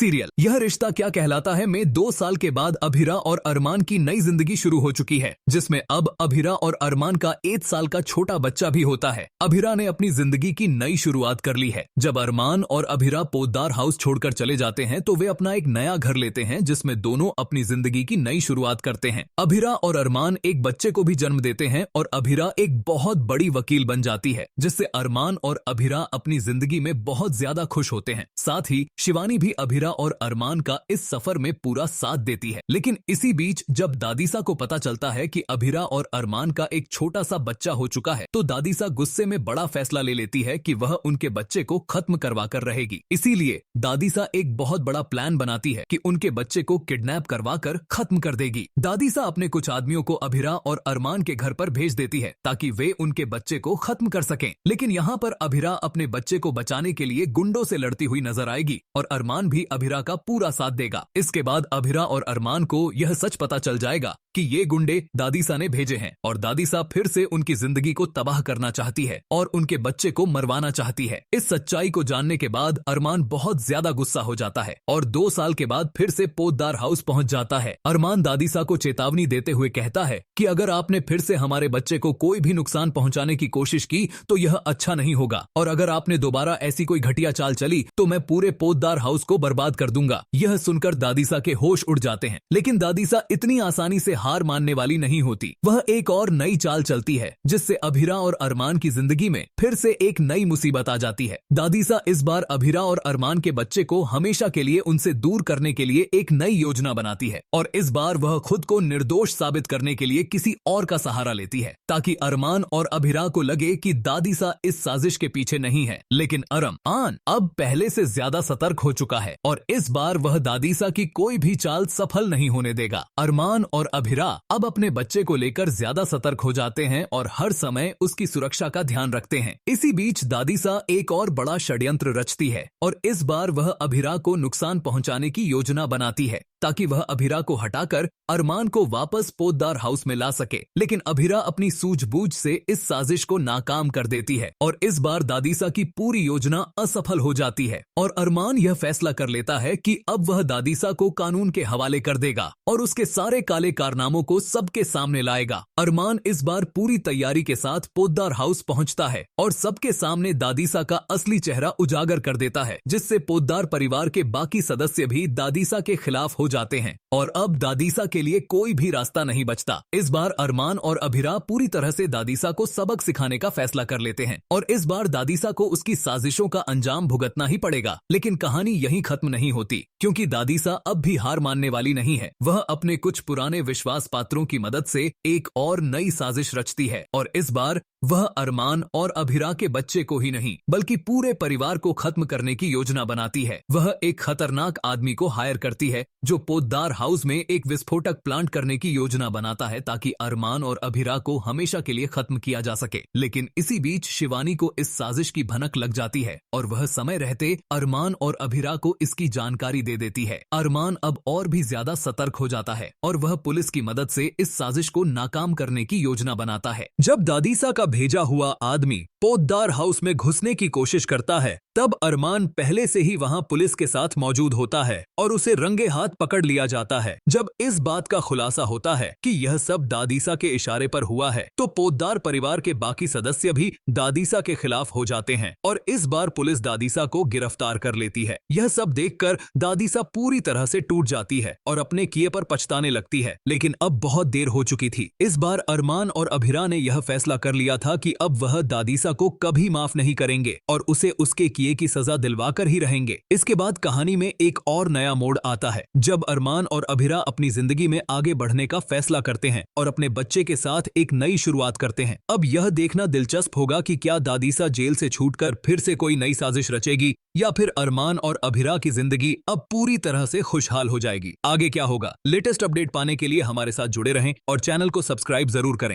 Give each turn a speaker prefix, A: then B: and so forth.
A: Serial यह रिश्ता क्या कहलाता है में 2 साल के बाद अभिरा और अरमान की नई जिंदगी शुरू हो चुकी है, जिसमें अब अभिरा और अरमान का 1 साल का छोटा बच्चा भी होता है। अभिरा ने अपनी जिंदगी की नई शुरुआत कर ली है। जब अरमान और अभिरा पोद्दार हाउस छोड़कर चले जाते हैं तो वे अपना एक नया घर लेते हैं, जिसमें दोनों अपनी जिंदगी की नई शुरुआत करते हैं। अभिरा और अरमान एक बच्चे को भी जन्म देते हैं और अभिरा एक बहुत बड़ी वकील बन जाती है, जिससे अरमान और अभिरा अपनी जिंदगी में बहुत ज्यादा खुश होते हैं। साथ ही शिवानी भी अभिरा और अरमान का इस सफर में पूरा साथ देती है। लेकिन इसी बीच जब दादीसा को पता चलता है कि अभिरा और अरमान का एक छोटा सा बच्चा हो चुका है, तो दादीसा गुस्से में बड़ा फैसला ले लेती है कि वह उनके बच्चे को खत्म करवा कर रहेगी। इसीलिए दादीसा एक बहुत बड़ा प्लान बनाती है कि उनके बच्चे को किडनैप करवा कर खत्म कर देगी। दादीसा अपने कुछ आदमियों को अभिरा और अरमान के घर पर भेज देती है ताकि वे उनके बच्चे को खत्म कर सकें। लेकिन यहाँ पर अभिरा अपने बच्चे को बचाने के लिए गुंडों से लड़ती हुई नजर आएगी और अरमान भी अभिरा का पूरा साथ देगा। इसके बाद अभिरा और अरमान को यह सच पता चल जाएगा कि ये गुंडे दादीसा ने भेजे हैं और दादीसा फिर से उनकी जिंदगी को तबाह करना चाहती है और उनके बच्चे को मरवाना चाहती है। इस सच्चाई को जानने के बाद अरमान बहुत ज्यादा गुस्सा हो जाता है और 2 साल के बाद फिर से पोद्दार हाउस पहुंच जाता है। अरमान दादीसा को चेतावनी देते हुए कहता है कि अगर आपने फिर से हमारे बच्चे को कोई भी नुकसान पहुंचाने की कोशिश की तो यह अच्छा नहीं होगा, और अगर आपने दोबारा ऐसी कोई घटिया चाल चली तो मैं पूरे पोद्दार हाउस को बर्बाद कर दूंगा। यह सुनकर दादीसा के होश उड़ जाते हैं, लेकिन दादीसा इतनी आसानी से हार मानने वाली नहीं होती। वह एक और नई चाल चलती है, जिससे अभिरा और अरमान की जिंदगी में फिर से एक नई मुसीबत आ जाती है। दादीसा इस बार अभिरा और अरमान के बच्चे को हमेशा के लिए उनसे दूर करने के लिए एक नई योजना बनाती है और इस बार वह खुद को निर्दोष साबित करने के लिए किसी और का सहारा लेती है, ताकि अरमान और अभिरा को लगे कि दादीसा इस साजिश के पीछे नहीं है। लेकिन अरमान अब पहले से ज्यादा सतर्क हो चुका है और इस बार वह दादीसा की कोई भी चाल सफल नहीं होने देगा। अरमान और अभिरा अब अपने बच्चे को लेकर ज्यादा सतर्क हो जाते हैं और हर समय उसकी सुरक्षा का ध्यान रखते हैं। इसी बीच दादीसा एक और बड़ा षड्यंत्र रचती है और इस बार वह अभिरा को नुकसान पहुंचाने की योजना बनाती है ताकि वह अभिरा को हटाकर अरमान को वापस पोद्दार हाउस में ला सके। लेकिन अभिरा अपनी सूझबूझ से इस साजिश को नाकाम कर देती है और इस बार दादीसा की पूरी योजना असफल हो जाती है और अरमान यह फैसला कर लेता है कि अब वह दादीसा को कानून के हवाले कर देगा और उसके सारे काले कारनामों को सबके सामने लाएगा। अरमान इस बार पूरी तैयारी के साथ पोद्दार हाउस पहुंचता है और सबके सामने दादीसा का असली चेहरा उजागर कर देता है, जिससे पोद्दार परिवार के बाकी सदस्य भी दादीसा के खिलाफ हो जाते हैं और अब दादीसा के लिए कोई भी रास्ता नहीं बचता। इस बार अरमान और अभिरा पूरी तरह से दादीसा को सबक सिखाने का फैसला कर लेते हैं और इस बार दादीसा को उसकी साजिशों का अंजाम भुगतना ही पड़ेगा। लेकिन कहानी यहीं खत्म नहीं होती, क्योंकि दादीसा अब भी हार मानने वाली नहीं है। वह अपने कुछ पुराने विश्वास पात्रों की मदद से एक और नई साजिश रचती है और इस बार वह अरमान और अभिरा के बच्चे को ही नहीं बल्कि पूरे परिवार को खत्म करने की योजना बनाती है। वह एक खतरनाक आदमी को हायर करती है जो पोद्दार हाउस में एक विस्फोटक प्लांट करने की योजना बनाता है ताकि अरमान और अभिरा को हमेशा के लिए खत्म किया जा सके। लेकिन इसी बीच शिवानी को इस साजिश की भनक लग जाती है और वह समय रहते अरमान और अभिरा को इसकी जानकारी दे देती है। अरमान अब और भी ज्यादा सतर्क हो जाता है और वह पुलिस की मदद से इस साजिश को नाकाम करने की योजना बनाता है। जब दादीसा का भेजा हुआ आदमी पोद्दार हाउस में घुसने की कोशिश करता है, तब अरमान पहले से ही वहां पुलिस के साथ मौजूद होता है और उसे रंगे हाथ पकड़ लिया जाता है। जब इस बात का खुलासा होता है कि यह सब दादीसा के इशारे पर हुआ है, तो पोद्दार परिवार के बाकी सदस्य भी दादीसा के खिलाफ हो जाते हैं और इस बार पुलिस दादीसा को गिरफ्तार कर लेती है। यह सब देखकर दादीसा पूरी तरह से टूट जाती है और अपने किए पर पछताने लगती है, लेकिन अब बहुत देर हो चुकी थी। इस बार अरमान और अभिरा ने यह फैसला कर लिया था कि अब वह दादीसा को कभी माफ नहीं करेंगे और उसे उसके किए की सजा दिलवाकर ही रहेंगे। इसके बाद कहानी में एक और नया मोड़ आता है, जब अरमान और अभिरा अपनी जिंदगी में आगे बढ़ने का फैसला करते हैं और अपने बच्चे के साथ एक नई शुरुआत करते हैं। अब यह देखना दिलचस्प होगा कि क्या दादीसा जेल से छूटकर फिर से कोई नई साजिश रचेगी या फिर अरमान और अभिरा की जिंदगी अब पूरी तरह से खुशहाल हो जाएगी। आगे क्या होगा? लेटेस्ट अपडेट पाने के लिए हमारे साथ जुड़े रहें और चैनल को सब्सक्राइब जरूर करें।